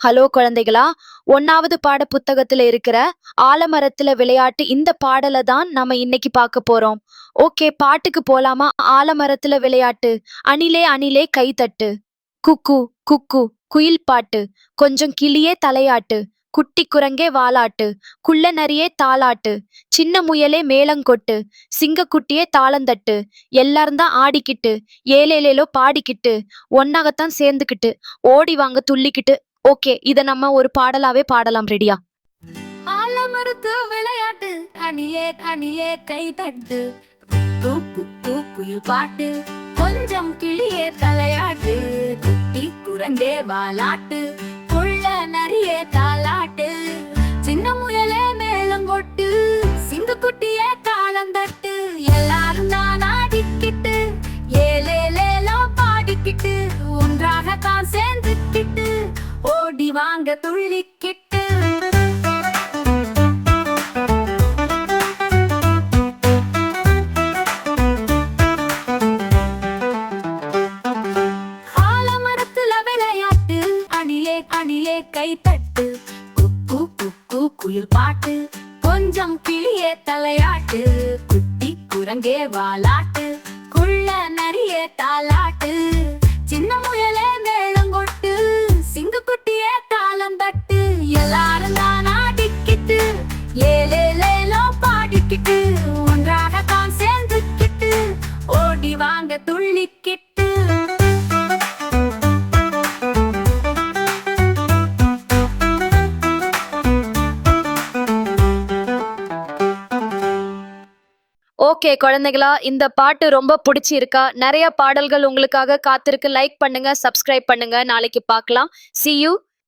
Hello குழந்தைகளா, 1வது பாட புத்தகத்துல இருக்கிற ஆலமரத்துல விளையாட்டு இந்த பாடல தான் நாம இன்னைக்கு பார்க்க போறோம். ஓகே, பாட்டுக்கு போலாமா? ஆலமரத்துல விளையாட்டு. அணிலே அணிலே கைதட்டு. குக்கு குக்கு குயில் பாட்டு. கொஞ்சம் கிளியே தலையாட்டு. குட்டி குரங்கே வாலாட்டு. குள்ள நரியே தாலாட்டு. சின்ன முயலே மேளங்கொட்டு. சிங்கக்குட்டியே தாளந்தட்டு. எல்லாரும் தான் ஆடிக்கிட்டு ஏலேலேலோ பாடிக்கிட்டு ஒன்னாகத்தான் சேர்ந்துக்கிட்டு ஓடி வாங்க துள்ளிக்கிட்டு. ஓகே, இத நம்ம ஒரு பாடலாவே பாடலாம். ரெடியா? ஆலமரத்து விளையாட்டு அணியே அணியே கை தட்டு. தூக்கு தூக்குயில் பாட்டு. கொஞ்சம் கிளியே தலையாட்டு. குட்டி குரங்கே வாலாட்டு. குள்ள நரியே தாலாட்டு. சின்ன முயலே மேளங்கொட்டு. சிங்கக்குட்டியே தாளந்தட்டு. எல்லாரும் தான் ஆடிக்கிட்டு ஏலேலேலோ பாடிக்கிட்டு ஒன்றாக தான் சேர்ந்துக்கிட்டு ஓடி வாங்க துள்ளிக்கிட்டு. ஆலமரத்துல விளையாட்டு அணிலே அணிலே கை தட்டு. குக்கு குக்கு குயில் பாட்டு. கொஞ்சம் கிளியே தலையாட்டு. குட்டி குரங்கே வாலாட்டு. குள்ள நரியே தாலாட்டு. சின்ன முயலே மேளங்கொட்டு. சிங்கக்குட்டியே தாளந்தட்டு. எல்லாரும் தான் ஆடிக்கிட்டு ஏலேலேலோ பாடிக்கிட்டு ஒன்றாக தான் சேர்ந்துக்கிட்டு ஓடி வாங்க துள்ளிக்கிட்டு. ஓகே குழந்தைகளா, இந்த பாட்டு ரொம்ப பிடிச்சிருக்கா? நிறைய பாடல்கள் உங்களுக்காக காத்திருக்கு. லைக் பண்ணுங்க, சப்ஸ்கிரைப் பண்ணுங்க. நாளைக்கு பார்க்கலாம். See you.